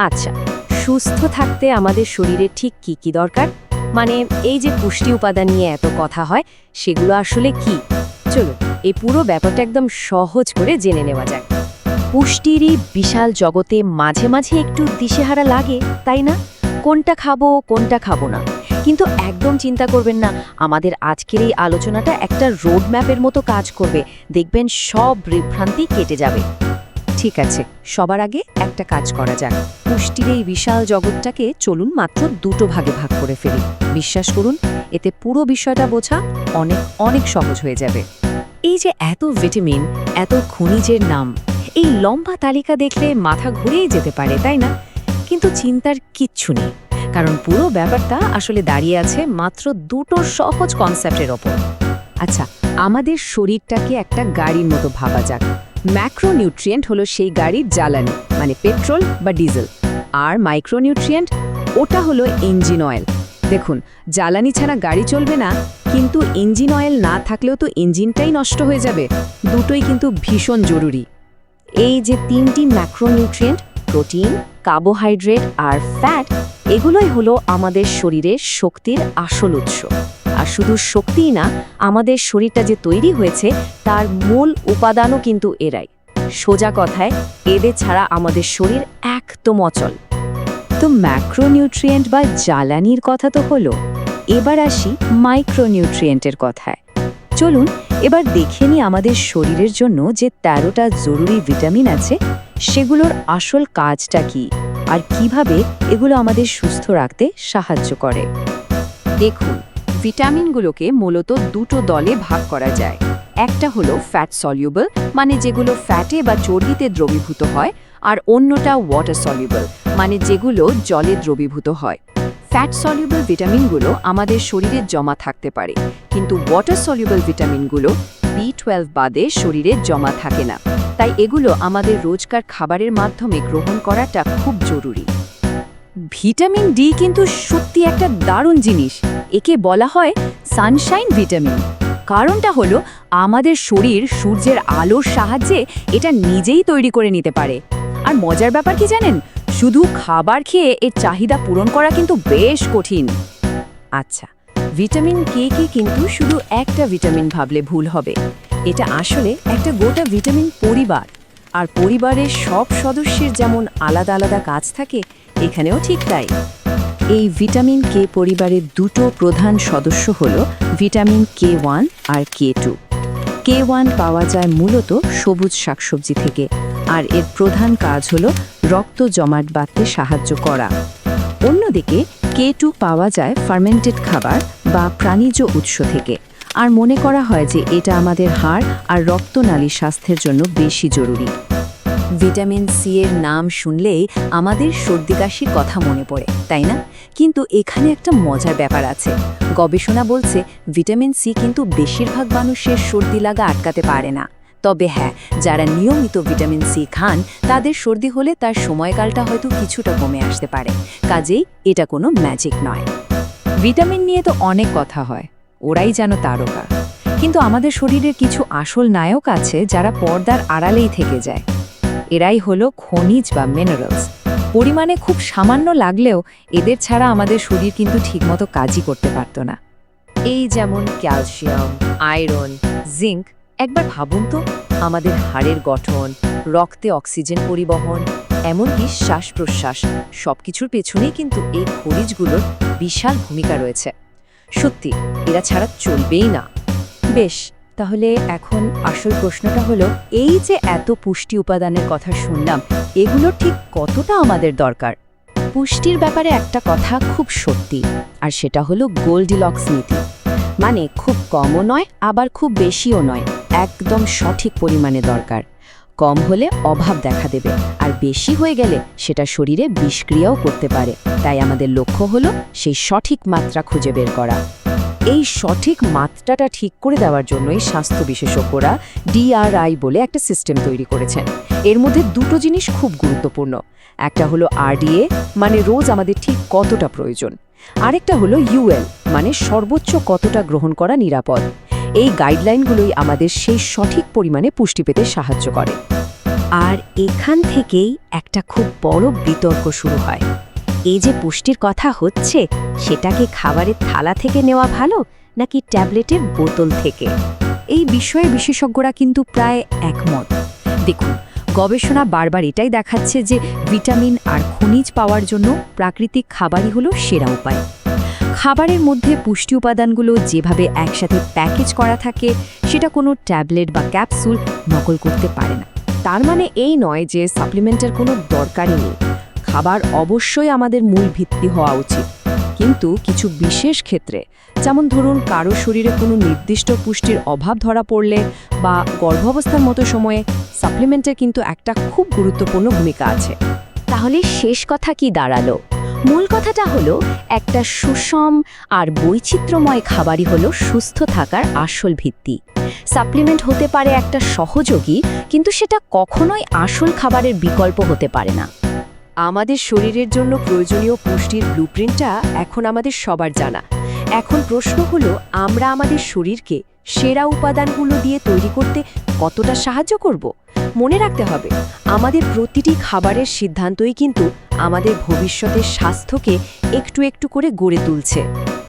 আচ্ছা, সুস্থ থাকতে আমাদের শরীরে ঠিক কি কি দরকার? মানে এই যে পুষ্টি উপাদান নিয়ে এত কথা হয়, সেগুলো আসলে কি? চলো এই পুরো ব্যাপারটা একদম সহজ করে জেনে নেওয়া যাক। পুষ্টিরই বিশাল জগতে মাঝে মাঝে একটু দিশেহারা লাগে, তাই না? কোনটা খাবো কোনটা খাবো না, কিন্তু একদম চিন্তা করবেন না। আমাদের আজকের এই আলোচনাটা একটা রোড ম্যাপের মতো কাজ করবে। দেখবেন সব বিভ্রান্তি কেটে যাবে। ঠিক আছে, সবার আগে একটা কাজ করা যাক। পুষ্টির এই বিশাল জগৎটাকে চলুন মাত্র দুটো ভাগে ভাগ করে ফেলি। বিশ্বাস করুন, এতে পুরো বিষয়টা বোঝা অনেক অনেক সহজ হয়ে যাবে। এই যে এত ভিটামিন, এত খনিজের নাম, এই লম্বা তালিকা দেখলে মাথা ঘুরেই যেতে পারে, তাই না? কিন্তু চিন্তার কিচ্ছু নেই, কারণ পুরো ব্যাপারটা আসলে দাঁড়িয়ে আছে মাত্র দুটো সহজ কনসেপ্টের ওপর। আচ্ছা, আমাদের শরীরটাকে একটা গাড়ির মতো ভাবা যাক। ম্যাক্রোনিউট্রিয়েন্ট হলো সেই গাড়ির জ্বালানি, মানে পেট্রোল বা ডিজেল। আর মাইক্রোনিউট্রিয়েন্ট, ওটা হলো ইঞ্জিন অয়েল। দেখুন, জ্বালানি ছাড়া গাড়ি চলবে না, কিন্তু ইঞ্জিন অয়েল না থাকলেও তো ইঞ্জিনটাই নষ্ট হয়ে যাবে। দুটোই কিন্তু ভীষণ জরুরি। এই যে তিনটি ম্যাক্রোনিউট্রিয়েন্ট, প্রোটিন, কার্বোহাইড্রেট আর ফ্যাট, এগুলোই হলো আমাদের শরীরের শক্তির আসল উৎস। আর শুধু শক্তিই না, আমাদের শরীরটা যে তৈরি হয়েছে তার মূল উপাদানও কিন্তু এরাই। সোজা কথায়, এদের ছাড়া আমাদের শরীর একদম অচল। তো ম্যাক্রোনিউট্রিয়েন্ট বা জ্বালানির কথা তো হলো, এবার আসি মাইক্রোনিউট্রিয়েন্টের কথায়। চলুন এবার দেখে নিই আমাদের শরীরের জন্য যে ১৩টা জরুরি ভিটামিন আছে, সেগুলোর আসল কাজটা কি আর কিভাবে এগুলো আমাদের সুস্থ রাখতে সাহায্য করে। দেখুন, ভিটামিনগুলোকে মূলত দুটো দলে ভাগ করা যায়। একটা হলো ফ্যাট সলিউবল, মানে যেগুলো ফ্যাটে বা চর্বিতে দ্রবীভূত হয়, আর অন্যটা ওয়াটার সলিউবল, মানে যেগুলো জলে দ্রবীভূত হয়। ফ্যাট সলিউবল ভিটামিনগুলো আমাদের শরীরে জমা থাকতে পারে, কিন্তু ওয়াটার সলিউবল ভিটামিনগুলো B12 বাদে শরীরে জমা থাকে না। তাই এগুলো আমাদের রোজকার খাবারের মাধ্যমে গ্রহণ করাটা খুব জরুরি। ভিটামিন ডি কিন্তু সত্যি একটা দারুণ জিনিস। একে বলা হয় সানশাইন ভিটামিন। কারণটা হলো আমাদের শরীর সূর্যের আলোর সাহায্যে এটা নিজেই তৈরি করে নিতে পারে। আর মজার ব্যাপার কি জানেন, শুধু খাবার খেয়ে এর চাহিদা পূরণ করা কিন্তু বেশ কঠিন। আচ্ছা, ভিটামিন কে কিন্তু শুধু একটা ভিটামিন ভাবলে ভুল হবে। এটা আসলে একটা গোটা ভিটামিন পরিবার। আর পরিবারের সব সদস্যের যেমন আলাদা আলাদা কাজ থাকে, এখানেও ঠিক তাই। এই ভিটামিন কে পরিবারের দুটো প্রধান সদস্য হল ভিটামিন K1 আর K2। K1 পাওয়া যায় মূলত সবুজ শাকসবজি থেকে, আর এর প্রধান কাজ হল রক্ত জমাট বাঁধতে সাহায্য করা। অন্যদিকে K2 পাওয়া যায় ফার্মেন্টেড খাবার বা প্রাণীজ উৎস থেকে, আর মনে করা হয় যে এটা আমাদের হাড় আর রক্তনালী স্বাস্থ্যের জন্য বেশি জরুরি। ভিটামিন সি এর নাম শুনলেই আমাদের সর্দি কাশির কথা মনে পড়ে, তাই না? কিন্তু এখানে একটা মজার ব্যাপার আছে। গবেষণা বলছে ভিটামিন সি কিন্তু বেশিরভাগ মানুষের সর্দি লাগা আটকাতে পারে না। তবে হ্যাঁ, যারা নিয়মিত ভিটামিন সি খান তাদের সর্দি হলে তার সময়কালটা হয়তো কিছুটা কমে আসতে পারে। কাজেই এটা কোনো ম্যাজিক নয়। ভিটামিন নিয়ে তো অনেক কথা হয়, ওরাই যেন তারকা। কিন্তু আমাদের শরীরের কিছু আসল নায়ক আছে যারা পর্দার আড়ালেই থেকে যায়। এরাই হলো খনিজ বা মিনারেলস। পরিমাণে খুব সামান্য লাগলেও এদের ছাড়া আমাদের শরীর কিন্তু ঠিকমতো কাজই করতে পারত না। এই যেমন ক্যালসিয়াম, আয়রন, জিঙ্ক। একবার ভাবুন তো, আমাদের হাড়ের গঠন, রক্তে অক্সিজেন পরিবহন, এমনকি শ্বাস প্রশ্বাস, সবকিছুর পেছনেই কিন্তু এই খনিজগুলোর বিশাল ভূমিকা রয়েছে। সত্যি, এরা ছাড়া চলবেই না। বেশ, তাহলে এখন আসল প্রশ্নটা হলো, এই যে এত পুষ্টি উপাদানের কথা শুনলাম, এগুলোর ঠিক কতটা আমাদের দরকার? পুষ্টির ব্যাপারে একটা কথা খুব সত্যি, আর সেটা হলো গোল্ডিলক্স নীতি। মানে খুব কমও নয়, আবার খুব বেশিও নয়, একদম সঠিক পরিমাণে দরকার। কম হলে অভাব দেখা দেবে, আর বেশি হয়ে গেলে সেটা শরীরে বিষক্রিয়াও করতে পারে। তাই আমাদের লক্ষ্য হলো সেই সঠিক মাত্রা খুঁজে বের করা। এই সঠিক মাত্রাটা ঠিক করে দেওয়ার জন্যই স্বাস্থ্য বিশেষজ্ঞরা DRI বলে একটা সিস্টেম তৈরি করেছেন। এর মধ্যে দুটো জিনিস খুব গুরুত্বপূর্ণ। একটা হলো RDA, মানে রোজ আমাদের ঠিক কতটা প্রয়োজন। আরেকটা হলো UL, মানে সর্বোচ্চ কতটা গ্রহণ করা নিরাপদ। এই গাইডলাইনগুলোই আমাদের সেই সঠিক পরিমাণে পুষ্টি পেতে সাহায্য করে। আর এখান থেকেই একটা খুব বড় বিতর্ক শুরু হয়। এই যে পুষ্টির কথা হচ্ছে, সেটা কি খাবারের থালা থেকে নেওয়া ভালো নাকি ট্যাবলেটের বোতল থেকে? এই বিষয়ে বিশেষজ্ঞরা কিন্তু প্রায় একমত। দেখুন, গবেষণা বারবার এটাই দেখাচ্ছে যে ভিটামিন আর খনিজ পাওয়ার জন্য প্রাকৃতিক খাবারই হলো সেরা উপায়। খাবারের মধ্যে পুষ্টি উপাদানগুলো যেভাবে একসাথে প্যাকেজ করা থাকে, সেটা কোনো ট্যাবলেট বা ক্যাপসুল নকল করতে পারে না। তার মানে এই নয় যে সাপ্লিমেন্টের কোনো দরকারই নেই। খাবার অবশ্যই আমাদের মূল ভিত্তি হওয়া উচিত, কিন্তু কিছু বিশেষ ক্ষেত্রে, যেমন ধরুন কারো শরীরে কোনো নির্দিষ্ট পুষ্টির অভাব ধরা পড়লে বা গর্ভাবস্থার মতো সময়ে সাপ্লিমেন্টের কিন্তু একটা খুব গুরুত্বপূর্ণ ভূমিকা আছে। তাহলে শেষ কথা কি দাঁড়ালো? মূল কথাটা হলো, একটা সুষম আর বৈচিত্র্যময় খাবারই হলো সুস্থ থাকার আসল ভিত্তি। সাপ্লিমেন্ট হতে পারে একটা সহযোগী, কিন্তু সেটা কখনোই আসল খাবারের বিকল্প হতে পারে না। আমাদের শরীরের জন্য প্রয়োজনীয় পুষ্টির ব্লুপ্রিন্টটা এখন আমাদের সবার জানা। এখন প্রশ্ন হলো, আমরা আমাদের শরীরকে সেরা উপাদানগুলো দিয়ে তৈরি করতে কতটা সাহায্য করব? মনে রাখতে হবে, আমাদের প্রতিটি খাবারের সিদ্ধান্তই কিন্তু আমাদের ভবিষ্যতের স্বাস্থ্যকে একটু একটু করে গড়ে তুলছে।